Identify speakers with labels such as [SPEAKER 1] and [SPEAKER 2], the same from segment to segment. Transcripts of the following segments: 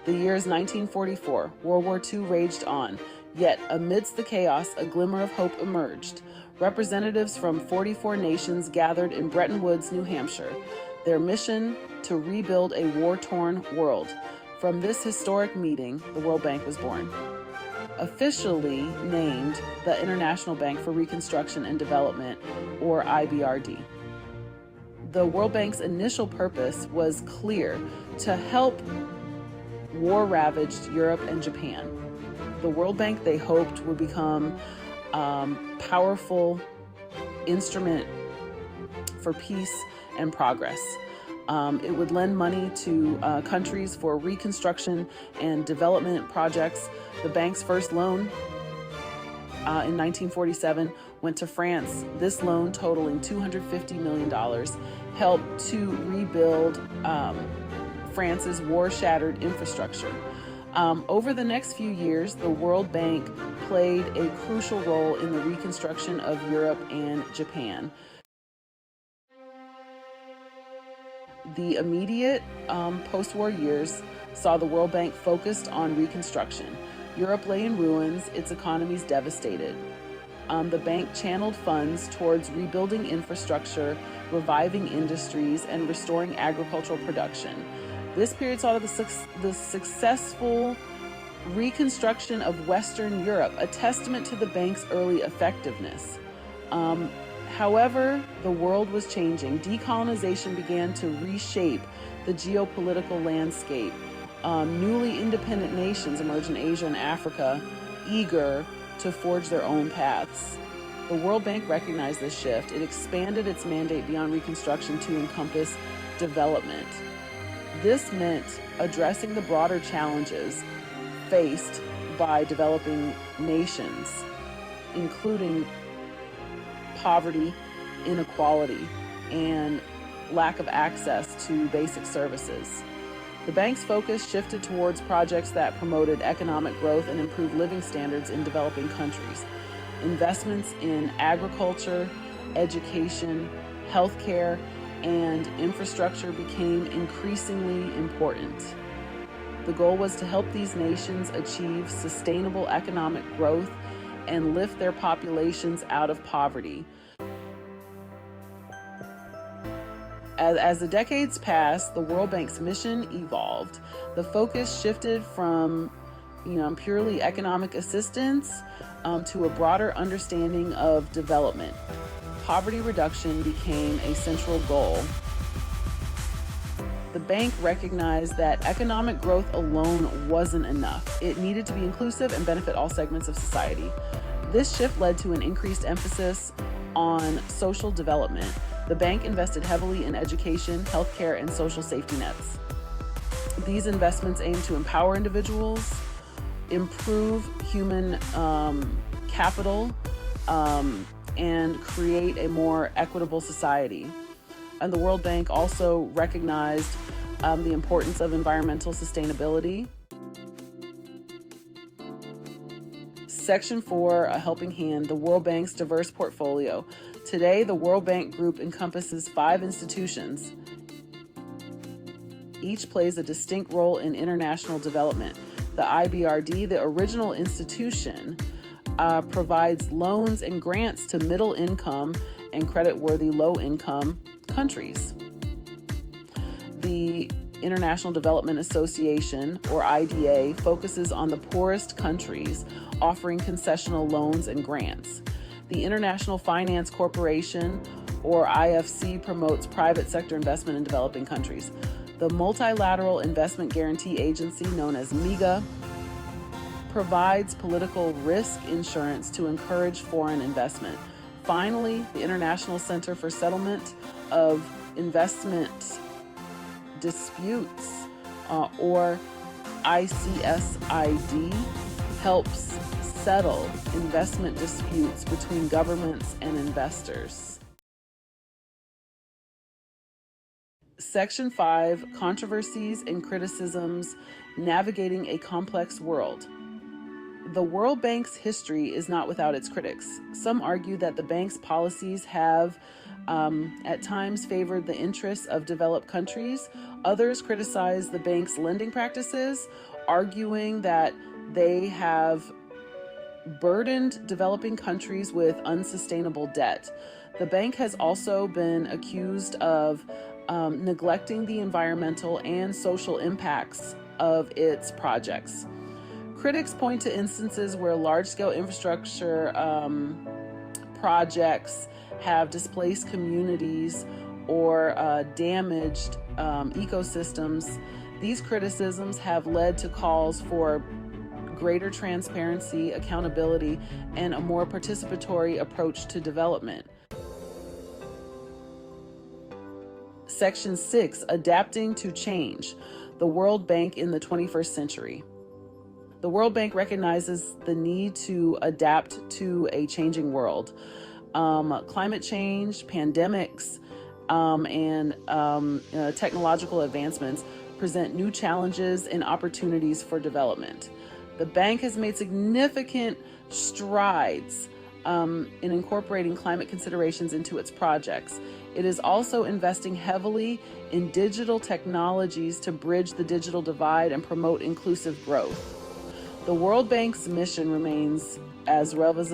[SPEAKER 1] The year is 1944. World War II raged on. Yet, amidst the chaos, a glimmer of hope emerged. Representatives from 44 nations gathered in Bretton Woods, New Hampshire. Their mission to rebuild a war-torn world. From this historic meeting, the World Bank was born. Officially named the International Bank for Reconstruction and Development, or IBRD. The World Bank's initial purpose was clear: to help war-ravaged Europe and Japan. The World Bank, they hoped, would become a powerful instrument for peace and progress. It would lend money to countries for reconstruction and development projects. The bank's first loan in 1947 went to France. This loan, totaling $250 million, helped to rebuild France's war-shattered infrastructure. Over the next few years, the World Bank played a crucial role in the reconstruction of Europe and Japan. The immediate post-war years saw the World Bank focused on reconstruction. Europe lay in ruins, its economies devastated. The bank channeled funds towards rebuilding infrastructure, reviving industries, and restoring agricultural production. This period saw the successful reconstruction of Western Europe, a testament to the bank's early effectiveness. However, the world was changing. Decolonization began to reshape the geopolitical landscape. Newly independent nations emerged in Asia and Africa, eager to forge their own paths. The World Bank recognized this shift. It expanded its mandate beyond reconstruction to encompass development. This meant addressing the broader challenges faced by developing nations, including poverty, inequality, and lack of access to basic services. The bank's focus shifted towards projects that promoted economic growth and improved living standards in developing countries. Investments in agriculture, education, healthcare, and infrastructure became increasingly important. The goal was to help these nations achieve sustainable economic growth and lift their populations out of poverty. As the decades passed, the World Bank's mission evolved. The focus shifted from purely economic assistance to a broader understanding of development. Poverty reduction became a central goal. The bank recognized that economic growth alone wasn't enough. It needed to be inclusive and benefit all segments of society. This shift led to an increased emphasis on social development. The bank invested heavily in education, healthcare, and social safety nets. These investments aim to empower individuals, improve human capital, and create a more equitable society. And the World Bank also recognized the importance of environmental sustainability. Section 4, a helping hand, the World Bank's diverse portfolio. Today, the World Bank Group encompasses 5 institutions. Each plays a distinct role in international development. The IBRD, the original institution, provides loans and grants to middle-income and credit-worthy low-income countries. The International Development Association, or IDA, focuses on the poorest countries, offering concessional loans and grants. The International Finance Corporation, or IFC, promotes private sector investment in developing countries. The Multilateral Investment Guarantee Agency, known as MIGA, provides political risk insurance to encourage foreign investment. Finally, the International Center for Settlement of Investment Disputes, or ICSID, helps settle investment disputes between governments and investors. Section 5, controversies and criticisms, navigating a complex world. The World Bank's history is not without its critics. Some argue that the bank's policies have at times favored the interests of developed countries. Others criticize the bank's lending practices, arguing that they have burdened developing countries with unsustainable debt. The bank has also been accused of neglecting the environmental and social impacts of its projects. Critics point to instances where large-scale infrastructure projects have displaced communities or damaged ecosystems. These criticisms have led to calls for greater transparency, accountability, and a more participatory approach to development. Section 6, Adapting to Change, the World Bank in the 21st Century. The World Bank recognizes the need to adapt to a changing world. Climate change, pandemics, and technological advancements present new challenges and opportunities for development. The bank has made significant strides in incorporating climate considerations into its projects. It is also investing heavily in digital technologies to bridge the digital divide and promote inclusive growth. The World Bank's mission remains as relevant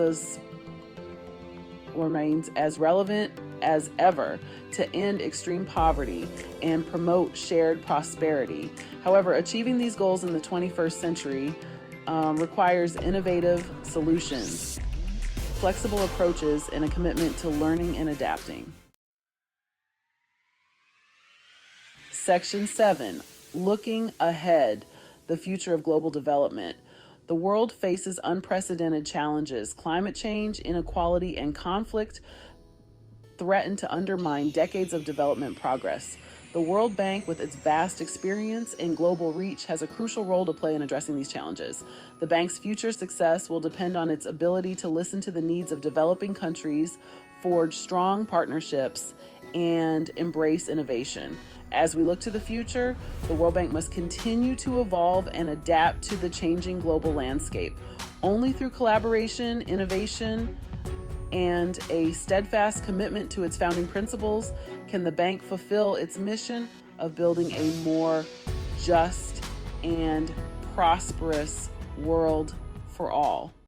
[SPEAKER 1] as ever to end extreme poverty and promote shared prosperity. However, achieving these goals in the 21st century requires innovative solutions, flexible approaches, and a commitment to learning and adapting. Section 7, Looking Ahead, the Future of Global Development. The world faces unprecedented challenges. Climate change, inequality, and conflict threaten to undermine decades of development progress. The World Bank, with its vast experience and global reach, has a crucial role to play in addressing these challenges. The bank's future success will depend on its ability to listen to the needs of developing countries, forge strong partnerships, and embrace innovation. As we look to the future, the World Bank must continue to evolve and adapt to the changing global landscape. Only through collaboration, innovation, and a steadfast commitment to its founding principles can the bank fulfill its mission of building a more just and prosperous world for all.